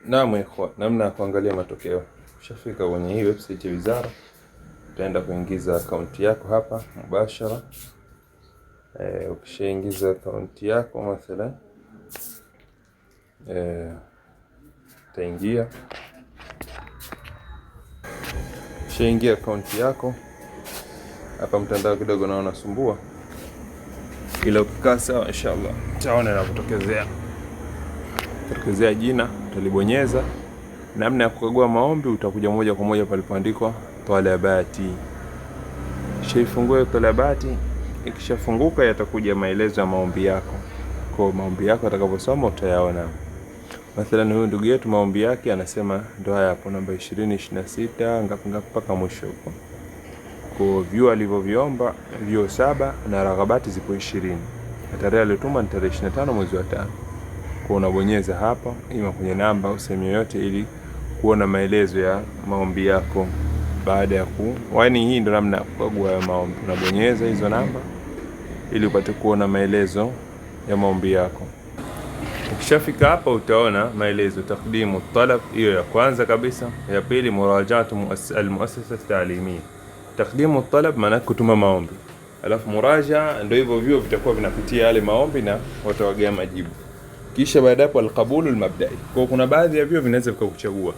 Naam ikhwan, namna ya kuangalia matokeo. Ushafika kwenye hii website ya wizara, utaenda kuingiza akaunti yako hapa mubashara. Ukishaingiza akaunti yako mathalan, utaingia. Ukishaingia akaunti yako hapa, mtandao kidogo naona sumbua, ila ukikaa sawa inshallah utaona inapotokezea. Utatokezea jina, utalibonyeza. Namna ya kukagua maombi, utakuja moja kwa moja palipoandikwa talabati. Ukifungua talabati, ikishafunguka yatakuja maelezo ya maombi yako. Kwa maombi yako atakaposoma utayaona. Mathalan huyu ndugu yetu maombi yake anasema ndo haya hapo, namba 2026 ngapi mpaka mwisho huko. Kwa view alivyoviomba view 7 na raghabati zipo 20. Tarehe aliyotuma ni tarehe 25 mwezi wa 5. Kwa unabonyeza hapa ima kwenye namba au sehemu yoyote ili kuona maelezo ya maombi yako. Baada ya yaani hii ndio namna ya kukagua ya maombi. Unabonyeza hizo namba ili upate kuona maelezo ya maombi yako. Ukishafika hapa utaona maelezo takdimu talab, hiyo ya kwanza kabisa. Ya pili murajaatu al-muassasa at-ta'limiyya. Takdimu talab maana kutuma maombi. Alafu muraja ndio hivyo vio vitakuwa vinapitia yale maombi na watawagea majibu. Kisha baada hapo al-qabul al-mabda'i. Kwa kuna baadhi ya vio vinaweza vikakuchagua,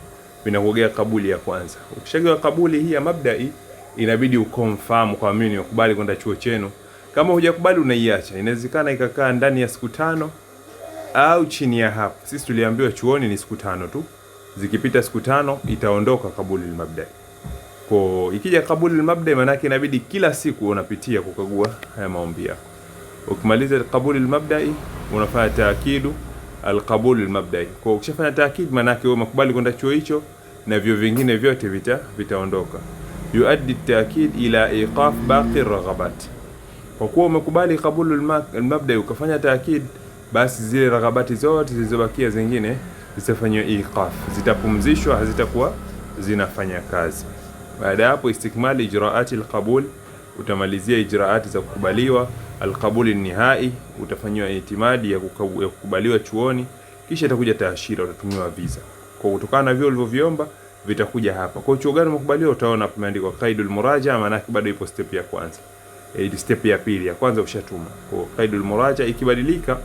vinakugea kabuli ya kwanza. Ukishagea kabuli hii ya mabda'i, inabidi ukonfirm kwa mimi ukubali kwenda chuo chenu. Kama hujakubali unaiacha. Inawezekana ikakaa ndani ya siku 5 au chini ya hapo. Sisi tuliambiwa chuoni ni siku 5 tu. Zikipita siku 5 itaondoka kabuli al-mabda'i. Kwa ikija kabuli al-mabda'i maana yake inabidi kila siku unapitia kukagua haya maombi yako. Ukimaliza kabuli al-mabda'i unafanya taakidu al-qabul al-mabda'i. Kwa ukishafanya taakid maana yake wewe umekubali kwenda chuo hicho na vyo vingine vyote vitaondoka. Yuaddi taakid ila iqaf baqi raghabat. Kwa kuwa umekubali qabul al-mabda'i ukafanya taakid, basi zile raghabati zote zilizobakia zingine zitafanywa iqaf, zitapumzishwa, hazitakuwa zinafanya kazi. Baada hapo istikmali ijraati al-qabul, utamalizia ijraati za kukubaliwa. Al-qabul an-nihai utafanywa itimadi ya kukubaliwa chuoni, kisha itakuja taashira, utatumiwa visa. Kwa kutokana na vile ulivyoviomba vitakuja hapa. Kwa chuo gani umekubaliwa utaona hapo imeandikwa qaidul muraja, maana bado ipo step ya kwanza. Step ya pili, ya kwanza ushatuma. Kwa qaidul muraja ikibadilika,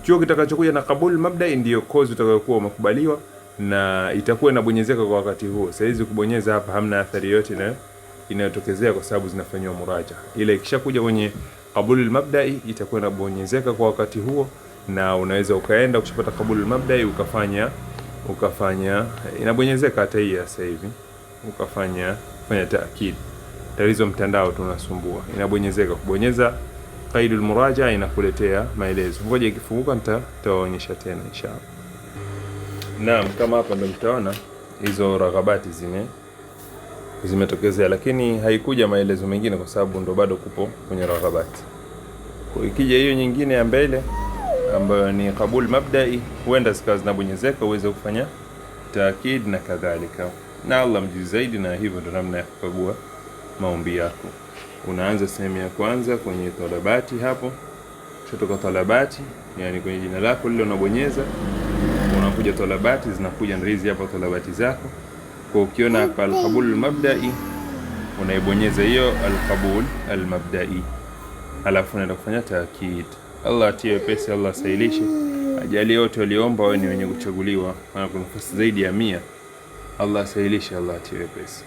chuo kitakachokuja na qabul mabda'i ndio kozi utakayokuwa umekubaliwa na itakuwa inabonyezeka kwa wakati huo. Sasa hizi kubonyeza hapa hamna athari yote na inayotokezea kwa sababu zinafanywa muraja. Ile ikishakuja kwenye qabul al-mabda'i itakuwa inabonyezeka kwa wakati huo, na unaweza ukaenda ukishapata qabul al-mabda'i ukafanya inabonyezeka hata hii sasa hivi, ukafanya taakid. Tatizo mtandao tunasumbua, inabonyezeka. Kubonyeza qaidul muraja inakuletea maelezo. Ngoja ikifunguka nitawaonyesha tena inshallah. Naam, kama hapa ndio mtaona hizo raghabati zimetokezea, lakini haikuja maelezo mengine kwa sababu ndo bado kupo kwenye raghabati. Kwa ikija hiyo nyingine ya mbele ambayo ni qabul mabda'i, huenda zikawa zinabonyezeka uweze kufanya taakid na kadhalika. Na Allah mjuzi zaidi, na hivyo ndo namna ya kukagua maombi yako. Unaanza sehemu ya kwanza kwenye talabati hapo. Kutoka talabati, yani kwenye jina lako lile unabonyeza, unakuja talabati, zinakuja ndizi hapo talabati zako. Kwa ukiona hapa al-qabul al-mabda'i unaibonyeza hiyo al-qabul al-mabda'i, alafu unaenda kufanya taakid. Allah atie pesa, Allah asailishe, ajalie wote waliomba wao ni wenye kuchaguliwa, maana kuna nafasi zaidi ya 100. Allah asailishe, Allah atie pesa.